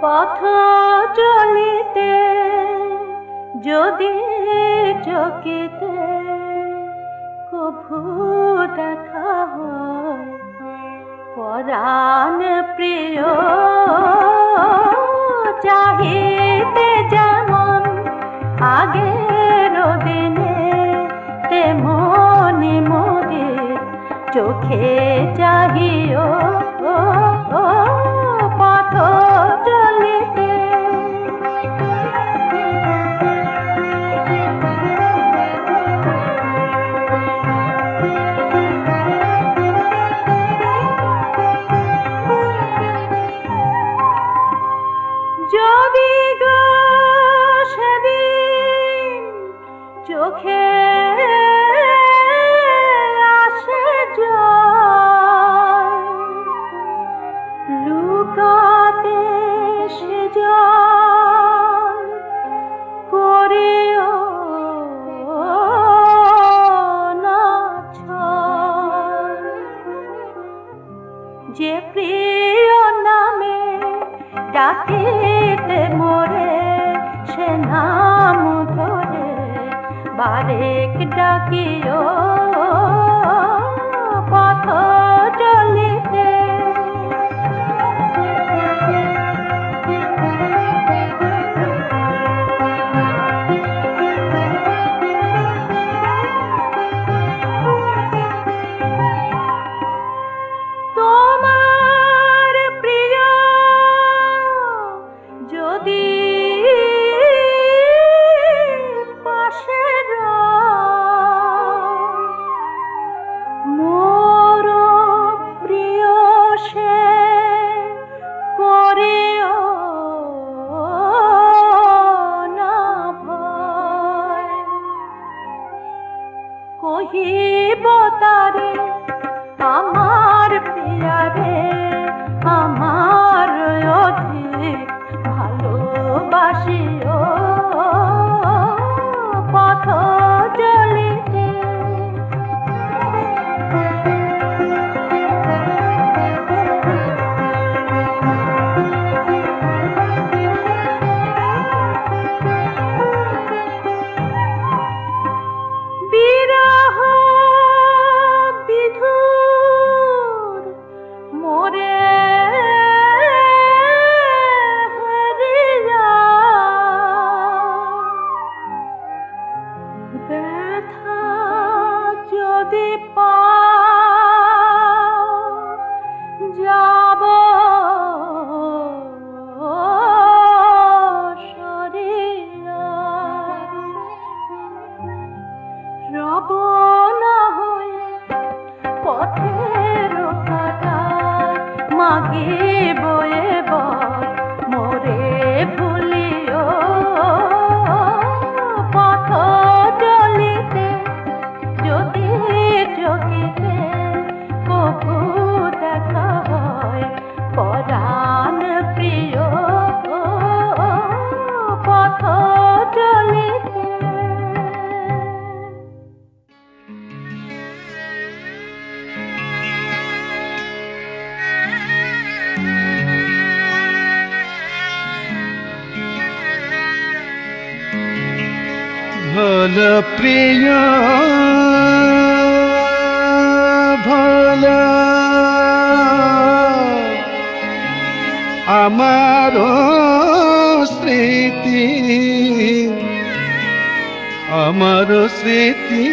পথ চলিতে যদি চকিতে কভু দেখা হয় পরাণ প্রিয় চাহিতে যেমন আগের দিনে তেমনি মোদের চোখে চাহিও পথ চলিতে যদি গো সেদিন চোখে আসে জল লুকাতে সে জল করিও না ছল যে প্রিয় নামে ডাকিতে মোরে সে নাম ধরে বারেক ডাকিও পথ চলিতে তোমার প্রিয় যদি পাশে মোর প্রিয় সে করিও না ভয় কহিব তারে আমার প্রিয়ারে আমার অধিক ভালোবাসিও পথ চলিতে বিরহ বিধুর মোরে হরিয়া ব্যথা যদি পাও যাব সরিয়া রব না হয়ে পথের কাটা মাগিব এবার মোরে ভুলিও পথ চলিতে যদি চকিতে কভু দেখা হয় পরাণ প্রিয় পথ চলিতে ভাল প্রিয় ভাল আমার স্মৃতি আমার স্মৃতি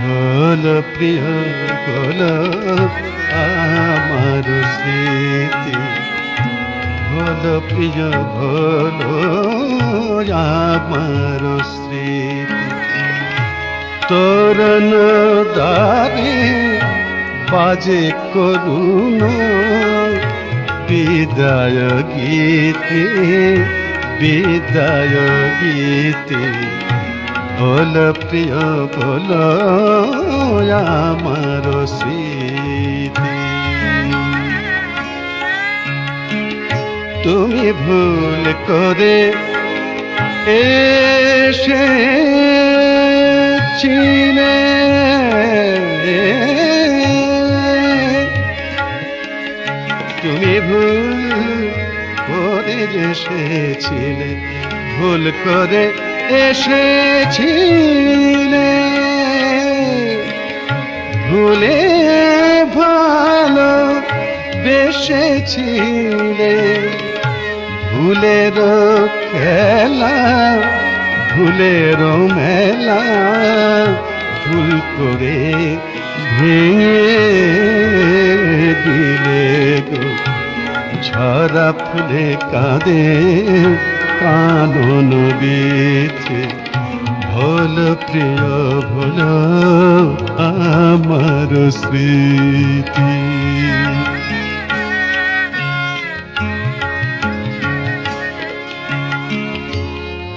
ভাল প্রিয় ভাল আমার স্মৃতি ভাল প্রিয় ভাল আমার স্মৃতি তোরণ দারে বাজে করুণ বিদায় গীতে বিদায় গীতে ভাল প্রিয় ভাল আমার স্মৃতি তুমি ভুল করে এসেছিলে এসেছিলে, ভুল করে এসেছিলে, ভুলে ভালো বেসেছিলে, ভুলের খেলা ভুলের মেলা, ভুল করে ভেঙে দিলে গো। ঝরা ফুলে কাঁদে কানন বিছে, ভোল প্রিয় ভোল আমার স্মৃতি।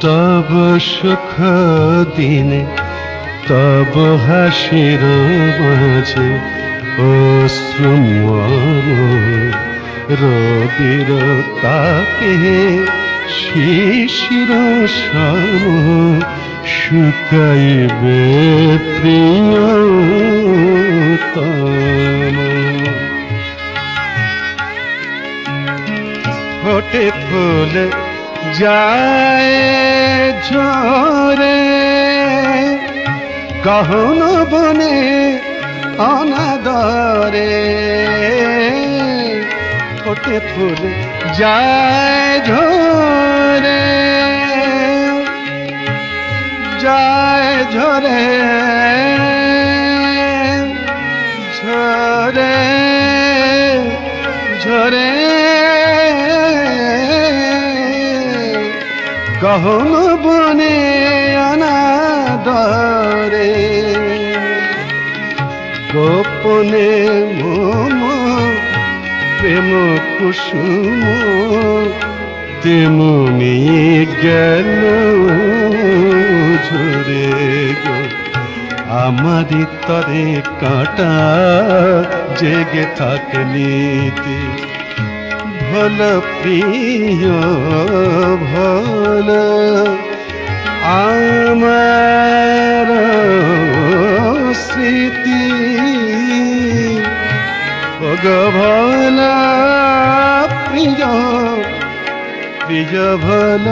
তব সুখ দিনে তব হাসির মাঝে অশ্রু রবির তাকে শিশির শাম শুকাইবে প্রিয়তম। ফোটে ফুল যায় ঝরে গহন বনে অনাদরে, ফোটে ফুল যায় ঝরে, যায় ঝরে, ঝরে ঝরে গহন বনে অনাদরে, গোপনে মম প্রেম কুসুম তেমনি গেল ঝরে গো। আমারি তরে কাঁটা জেগে থাকে নীতি, ভোল প্রিয় ভোল আমার স্মৃতি। ওগ ভোল প্রিয় প্রিয় ভোল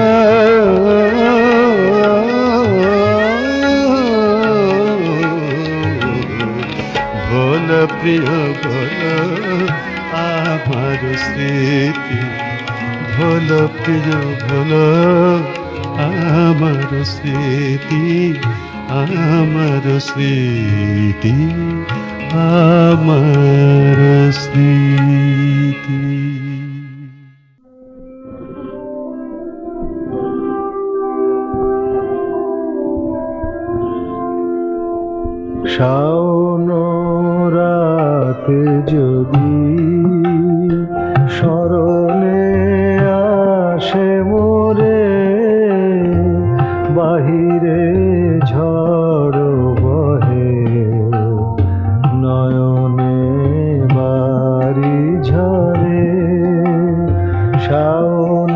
ভোল প্রিয় ভোল আমার স্মৃতি, ভোল প্রিয় ভোল আমার স্মৃতি, আমার স্মৃতি, আমার স্মৃতি। শাওন রাতে যদি স্মরণে আসে মোরে, বাহিরে ঝড় বহে নয়নে বাড়ি ঝরে। শাওন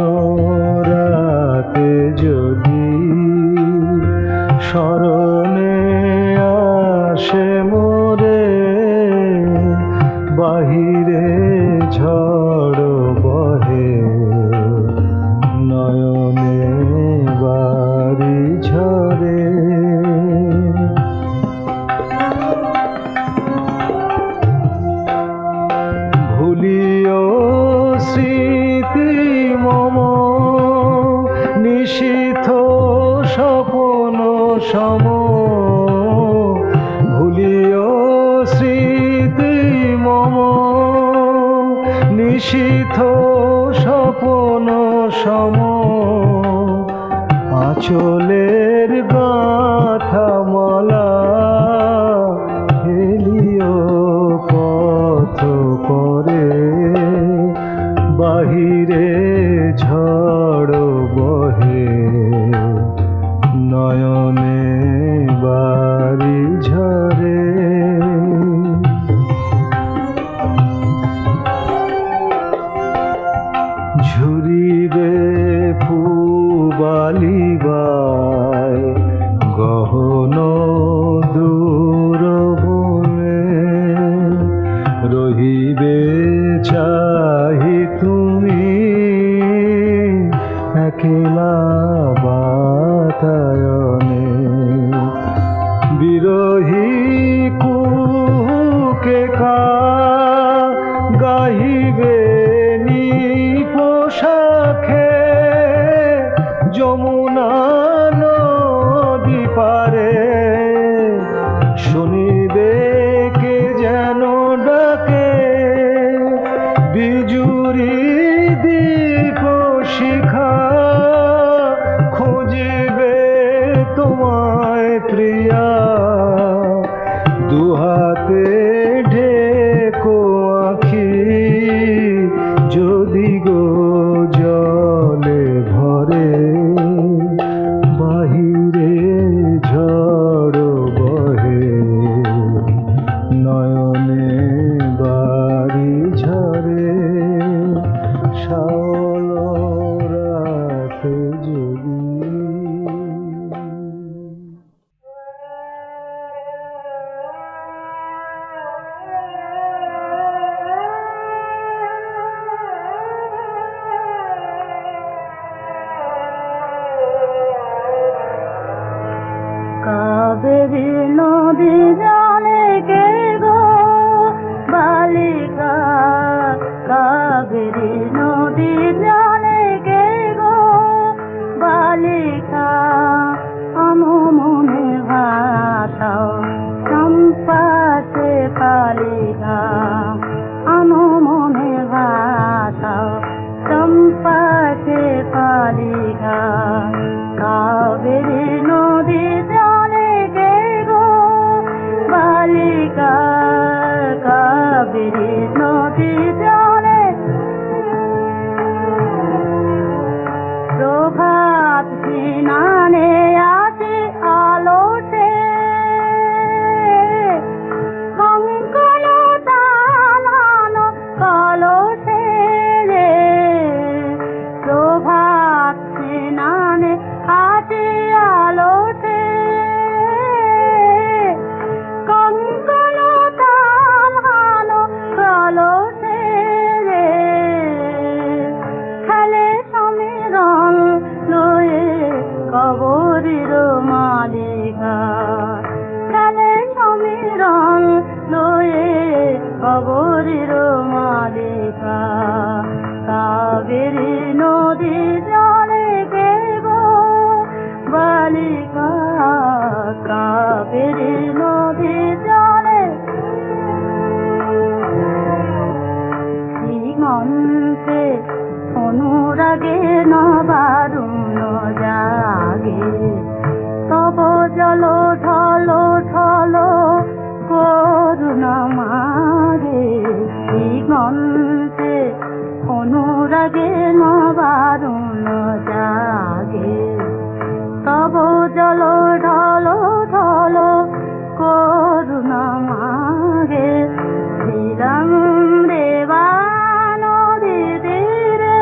রাতে যদি স্মরণে আসে মোরে, বাহিরে ঝড় বহে নয়নে বাড়ি ঝরে। ভুলিও স্মৃতি মম নিশীথ স্বপন সম, ভুলিও স্মৃতি মম নিশীথ স্বপন সম। আঁচলের গাঁথা মালা হেলিও পথ করে, বাহিরে ঝড় বহে নয়নে বাড়ি ঝরে। ঝুরিবে পুবালিবা নদী পারে শুনিবে কে যেন ডাকে বিজুরি দীপ শিখা খুঁজিবে তোমায় প্রিয়া দুহাতে ঢেকো আখি যদি গো জলে ভরে বাহিরে ঝড় বহে নয়নে বাড়ি ঝরে শাওল রাতে যদি কাবেরী নদী জানে কে গো বালিকা কাবেরী নদী জানে কে গো বালিকা মনে ভাষাও চম্পাতে কালিকা মনে ভাষাও চম্পাতে কালিকা কাবেরী নদী জানে কে গো বালিকা কাবেরী নদী জানে প্রভাত স্নানে আসে আলোতে কঙ্কণ তালানো কলসে রে প্রভাত স্নানে আসে আলোতে কঙ্কণ তালানো কলসে রে খেলে সমীরণ লয়ে কবরীর মালিকা খেলে সমীরণ লয়ে কবরীর মালিকা কাবেরী নদী জানে কে গো বালিকা কাবেরী নদী জানে শ্রীমন্তে অনুরাগে নবারুণ জাগে তব জল ঢল ঢল করুণা মাগে শ্রীমন্তে অনুরাগে নবারুণ জাগে তব জল ঢল ঢল করুণা মাগে শ্রীরাম দেবা নদী তীরে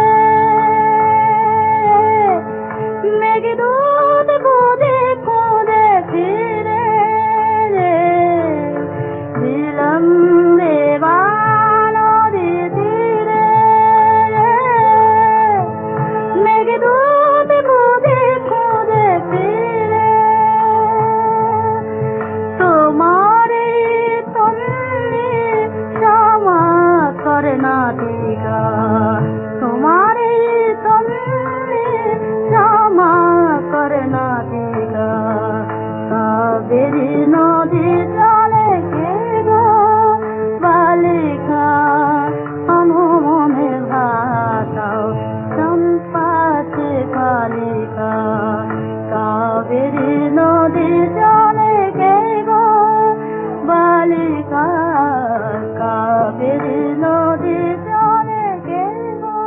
মেঘদূত খুদে খুদে ফিরে রে শ্রীরাম দেবা নদী তীরে মেঘদূত খুদে খুদে ফিরে তোমারে তন্নি ক্ষমা করে না দিগা তোমারে তন্নি ক্ষমা করে না দিগা কাবেরী নদী জানে কে গো বালিকা মনে ভাষাও চম্পাতে কালিকা কাবেরী নদী জানে কে গো বালিকা কাবেরী নদী জানে কে গো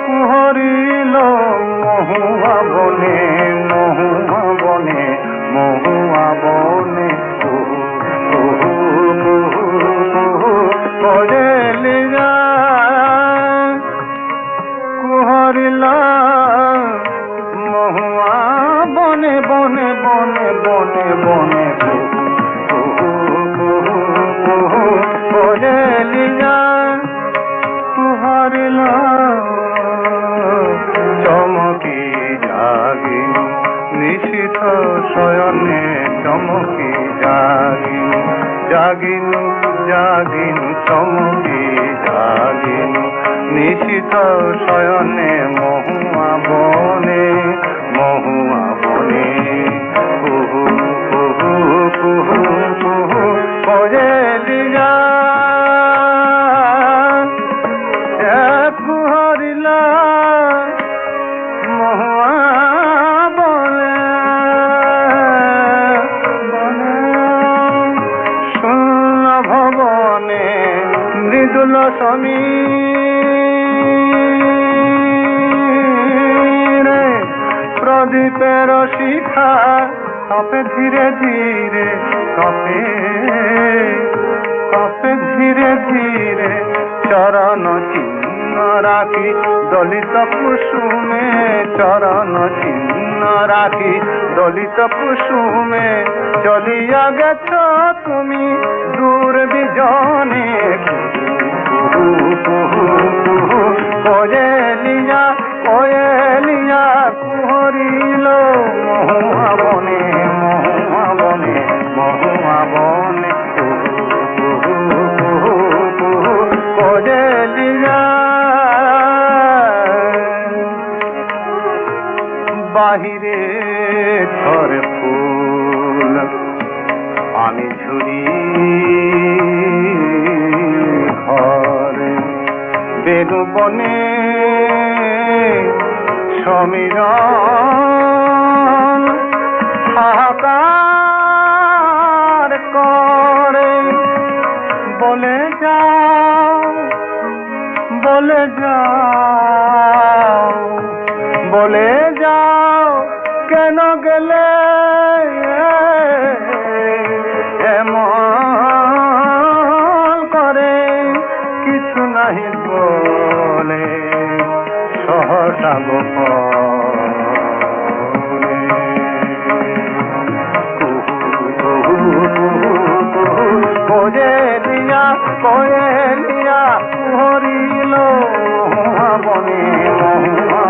কুহরিল মহুয়া বনে মহুয়া বনে মহুয়া বনে কুহরিলা মহুয়া বনে বনে বনে বনে বনে কুহরিলা কুহরিলা চমকি জাগি নিশ নিশীথ শয়নে চমকি জাগিনু জাগিনু জাগিনু চমকি জাগিনু নিশীথ শয়নে মহুয়া বনে মহুয়া বনে কুহু কুহু কুহু কুহু কোয়েলিয়া কুহরিলা মহুয়া বনে বনে শূন্য ভবনে মৃদুল সমীরে প্রদীপের শিখা কপে ধীরে ধীরে কপে কপে ধীরে ধীরে চরণ চিহ্ন রাখি দলিত কুসুমে চরণ চিহ্ন রাখি দলিত কুসুমে চলিয়া গেছ তুমি দূর বিজনে কোয়েলিয়া কোয়েলিয়া কুহরিল মহুয়া বনে মহুয়া বনে মহুয়া বনে কোয়েলিয়া বাহিরে ঝরে ফুল আমি ঝুরি ঘরে বেনু বনে সমীরণ হাহাকার করে বলে যাও বলে যাও বলে যাও কেন গেলে এমন করে কিছু নাহি বলে সহসা গোপনে কোয়েলিয়া কোয়েলিয়া কুহরিল মহুয়া বনে মহুয়া